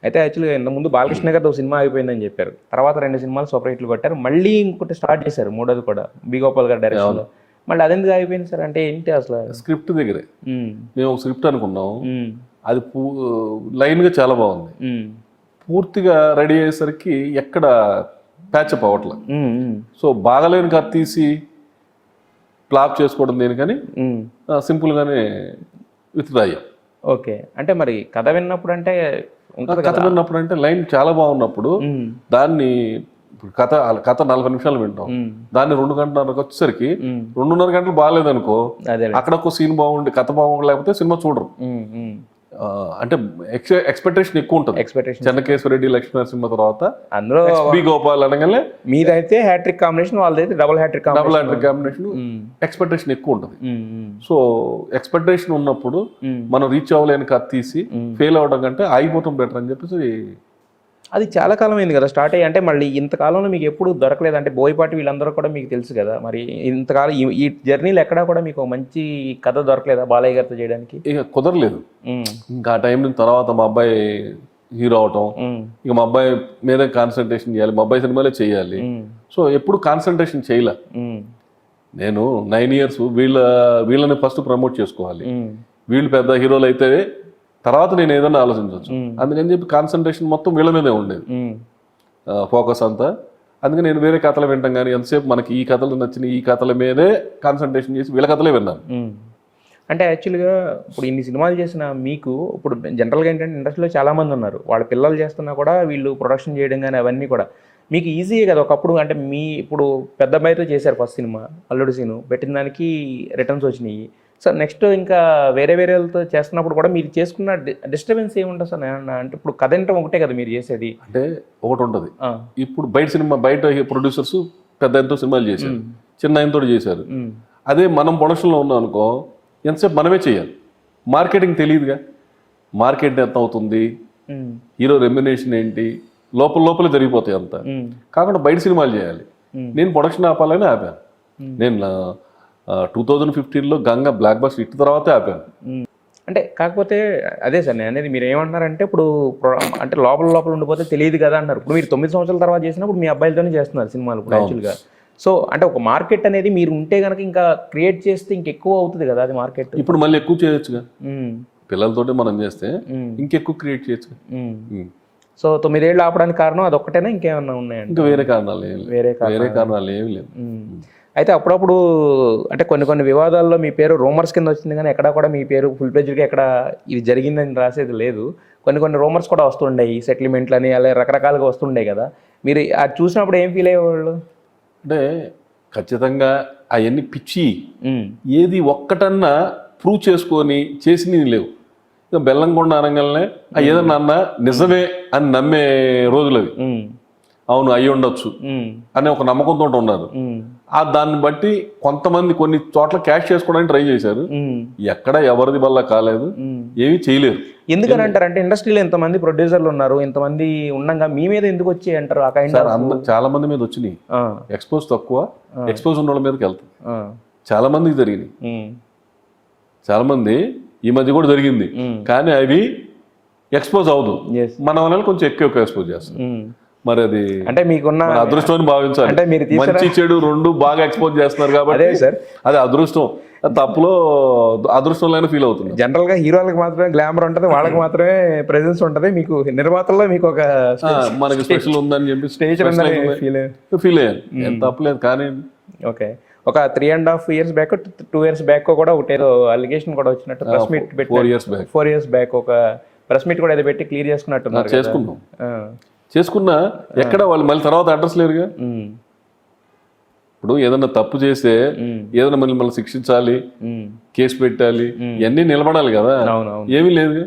అయితే యాక్చువల్గా ఇంత ముందు బాలకృష్ణ గారితో ఒక సినిమా అయిపోయిందని చెప్పారు, తర్వాత 2 సినిమాలు సూపర్ హిట్లు కొట్టారు, మళ్ళీ ఇంకోటి స్టార్ట్ చేశారు మూడోది కూడా బి గోపాల్ గారి డైరెక్షన్లో. మళ్ళీ అదెందుకు అయిపోయింది సార్? అంటే ఏంటి అసలు? స్క్రిప్ట్ దగ్గరే మేము ఒక స్క్రిప్ట్ అనుకున్నాం, అది లైన్గా చాలా బాగుంది, పూర్తిగా రెడీ అయ్యేసరికి ఎక్కడ ప్యాచప్ అవ్వట్లేదు. సో బాగాలేని కథ తీసి ఫ్లాప్ చేసుకోవడం దేనికని సింపుల్గానే విత్డ్రా అయ్యాం. ఓకే, అంటే మరి కథ విన్నప్పుడు అంటే కథ విన్నప్పుడు అంటే లైన్ చాలా బాగున్నప్పుడు దాన్ని కథ 40 నిమిషాలు వింటాం, దాన్ని 2 గంటలకు వచ్చేసరికి 2.5 గంటలు బాగాలేదనుకో, అక్కడ ఒక సీన్ బాగుండి కథ బాగుండలేకపోతే సినిమా చూడరు. అంటే ఎక్స్పెక్టేషన్ ఎక్కువ ఉంటుంది. చెన్నకేశ్వరరెడ్డి లక్ష్మీ నరసింహ తర్వాత అందులో బి గోపాల్ అనగానే మీదైతే హ్యాట్రిక్ కాంబినేషన్, వాళ్ళదైతే డబుల్ హ్యాట్రిక్ కాంబినేషన్, ఎక్స్పెక్టేషన్ ఎక్కువ ఉంటుంది. సో ఎక్స్పెక్టేషన్ ఉన్నప్పుడు మనం రీచ్ అవ్వలేని కథ తీసి ఫెయిల్ అవ్వడం కంటే ఆగిపోవడం బెటర్ అని చెప్పేసి. అది చాలా కాలం అయింది కదా స్టార్ట్ అయ్యి, అంటే మళ్ళీ ఇంతకాలంలో మీకు ఎప్పుడు దొరకలేదు అంటే బోయపాటి వీళ్ళందరూ కూడా మీకు తెలుసు కదా, మరి ఇంతకాలం ఈ జర్నీలో ఎక్కడా కూడా మీకు మంచి కథ దొరకలేదా బాలయ్య గారితో చేయడానికి? ఇక కుదరలేదు. ఇంకా ఆ టైం తర్వాత మా అబ్బాయి హీరో అవటం, ఇక మా అబ్బాయి మీద కాన్సన్ట్రేషన్ చేయాలి, మా అబ్బాయి సినిమాలే చేయాలి. సో ఎప్పుడు కాన్సన్ట్రేషన్ చేయలే. నేను 9 years వీళ్ళని ఫస్ట్ ప్రమోట్ చేసుకోవాలి, వీళ్ళు పెద్ద హీరోలు అయితే తర్వాత నేను ఏదైనా ఆలోచించవచ్చు. అందుకని చెప్పి కాన్సన్ట్రేషన్ మొత్తం వీళ్ళ మీదే ఉండేది, ఫోకస్ అంతా. అందుకని నేను వేరే కథలు వింటాం, కానీ ఎంతసేపు మనకి ఈ కథలు నచ్చిన ఈ కథల మీదే కాన్సన్ట్రేషన్ చేసి వీళ్ళ కథలే విన్నాను. అంటే యాక్చువల్గా ఇప్పుడు ఇన్ని సినిమాలు చేసిన మీకు ఇప్పుడు జనరల్గా ఏంటంటే ఇండస్ట్రీలో చాలామంది ఉన్నారు, వాళ్ళ పిల్లలు చేస్తున్నా కూడా వీళ్ళు ప్రొడక్షన్ చేయడం కానీ అవన్నీ కూడా మీకు ఈజీయే కదా ఒకప్పుడు. అంటే మీ ఇప్పుడు పెద్ద అబ్బాయితో చేశారు ఫస్ట్ సినిమా అల్లుడు సీను, పెట్టిన దానికి రిటర్న్స్ వచ్చినాయి. సో నెక్స్ట్ ఇంకా వేరే వాళ్ళతో చేస్తున్నప్పుడు కూడా మీరు చేసుకున్న డిస్టర్బెన్స్ ఏముంటుంది సార్? అంటే ఇప్పుడు కథ అంటే ఒకటే కదా మీరు చేసేది. అంటే ఒకటి ఉంటుంది, ఇప్పుడు బయట ప్రొడ్యూసర్స్ పెద్ద ఎంతో సినిమాలు చేశారు, చిన్న ఆయనతో చేశారు. అదే మనం ప్రొడక్షన్లో ఉన్నాం అనుకో, ఎంతసేపు మనమే చేయాలి. మార్కెటింగ్ తెలియదుగా, మార్కెట్ ఎంత అవుతుంది, హీరో రెమ్యునేషన్ ఏంటి, లోపలే జరిగిపోతాయి అంతా. కాకుండా బయట సినిమాలు చేయాలి. నేను ప్రొడక్షన్ ఆపాలని ఆపాను. నేను 2015లో గంగా బ్లాక్ బస్టర్ ఇట్టు తర్వాతే ఆపాను. అంటే కాకపోతే అదే సార్ నేను అనేది, మీరు ఏమంటున్నారంటే ఇప్పుడు అంటే లోపల ఉండిపోతే తెలియదు కదా అన్నారు. ఇప్పుడు మీరు 9 సంవత్సరాల తర్వాత చేసినప్పుడు మీ అబ్బాయిలతోనే చేస్తున్నారు సినిమాలు ఇప్పుడు యాక్చువల్గా. సో అంటే ఒక మార్కెట్ అనేది మీరు ఉంటే కనుక ఇంకా క్రియేట్ చేస్తే ఇంకెక్కువ అవుతుంది కదా అది మార్కెట్. ఇప్పుడు మళ్ళీ ఎక్కువ చేయొచ్చుగా, పిల్లలతోటి మనం చేస్తే ఇంకెక్కువ క్రియేట్ చేయొచ్చు. సో 9 ఏళ్ళు ఆపడానికి కారణం అది ఒక్కటేనా, ఇంకేమన్నా ఉన్నాయండి? ఇంకా వేరే కారణాలు ఏమి లేవు. అయితే అప్పుడప్పుడు అంటే కొన్ని వివాదాల్లో మీ పేరు రూమర్స్ కింద వచ్చింది, కానీ ఎక్కడా కూడా మీ పేరు ఫుల్ పేజ్గా ఎక్కడ ఇది జరిగిందని రాసేది లేదు. కొన్ని రూమర్స్ కూడా వస్తుండేవి, సెటిల్మెంట్లు అని అలా రకరకాలుగా వస్తుండే కదా. మీరు అది చూసినప్పుడు ఏం ఫీల్ అయ్యేవాళ్ళు? అంటే ఖచ్చితంగా అవన్నీ పిచ్చి, ఏది ఒక్కటన్నా ప్రూవ్ చేసుకొని చేసినవి లేవు. ఇక బెల్లంకొండ అనగానే ఏదన్నా అన్న నిజమే అని నమ్మే రోజులు అవి. అవును అయ్యి ఉండొచ్చు అనే ఒక నమ్మకంతో ఉన్నారు. దాన్ని బట్టి కొంతమంది కొన్ని చోట్ల క్యాష్ చేసుకోవడానికి ట్రై చేశారు, ఎక్కడ ఎవరిది వల్ల కాలేదు, ఏమీ చేయలేరు. ఎందుకని అంటారు? ఇండస్ట్రీలో ఇంతమంది ప్రొడ్యూసర్లు ఉన్నారు, ఇంతమంది ఉండగా మీ మీద ఎందుకు వచ్చాయి అంటారు? చాలా మంది మీద వచ్చినాయి, ఎక్స్పోజ్ తక్కువ, ఎక్స్పోజ్ ఉన్న వాళ్ళ మీదకి వెళ్తాయి. చాలా మందికి జరిగినాయి, చాలా మంది ఈ మధ్య కూడా జరిగింది, కానీ అవి ఎక్స్పోజ్ అవ్వదు. మన వల్ల కొంచెం ఎక్కువ ఎక్స్పోజ్ చేస్తాం. మరి అది అంటే మీకున్న అదృష్టం భావించాలి. అంటే మీరు మంచి చెడు రెండు బాగా ఎక్స్పోజ్ చేస్తున్నారు కాబట్టి అది అదృష్టం. తప్పులో అదృష్టంలో ఫీల్ అవుతుంది. జనరల్ గా హీరోలకు మాత్రమే గ్లామర్ ఉంటుంది, వాళ్ళకి మాత్రమే ప్రెజెన్స్ ఉంటుంది. మీకు నిర్మాతల్లో మీకు ఒక మనకి స్పెషల్ ఉందని చెప్పి స్టేజ్ ఫీల్ అయ్యాను. ఏం తప్పలేదు. కానీ ఓకే, ఒక 3.5 years బ్యాక్ 2 years బ్యాక్ కూడా ఒకటేదో అలిగేషన్ కూడా వచ్చినట్టు ప్రెస్ మీట్ పెట్టి 4 years బ్యాక్ ఒక ప్రెస్ మీట్ కూడా ఏదో పెట్టి క్లియర్ చేసుకున్నట్టున్నారు. చేసుకున్నా ఎక్కడ వాళ్ళు మళ్ళీ తర్వాత అడ్రస్ లేరుగా. ఇప్పుడు ఏదన్నా తప్పు చేస్తే ఏదైనా మళ్ళీ శిక్షించాలి, కేసు పెట్టాలి, ఇవన్నీ నిలబడాలి కదా, ఏమీ లేదుగా.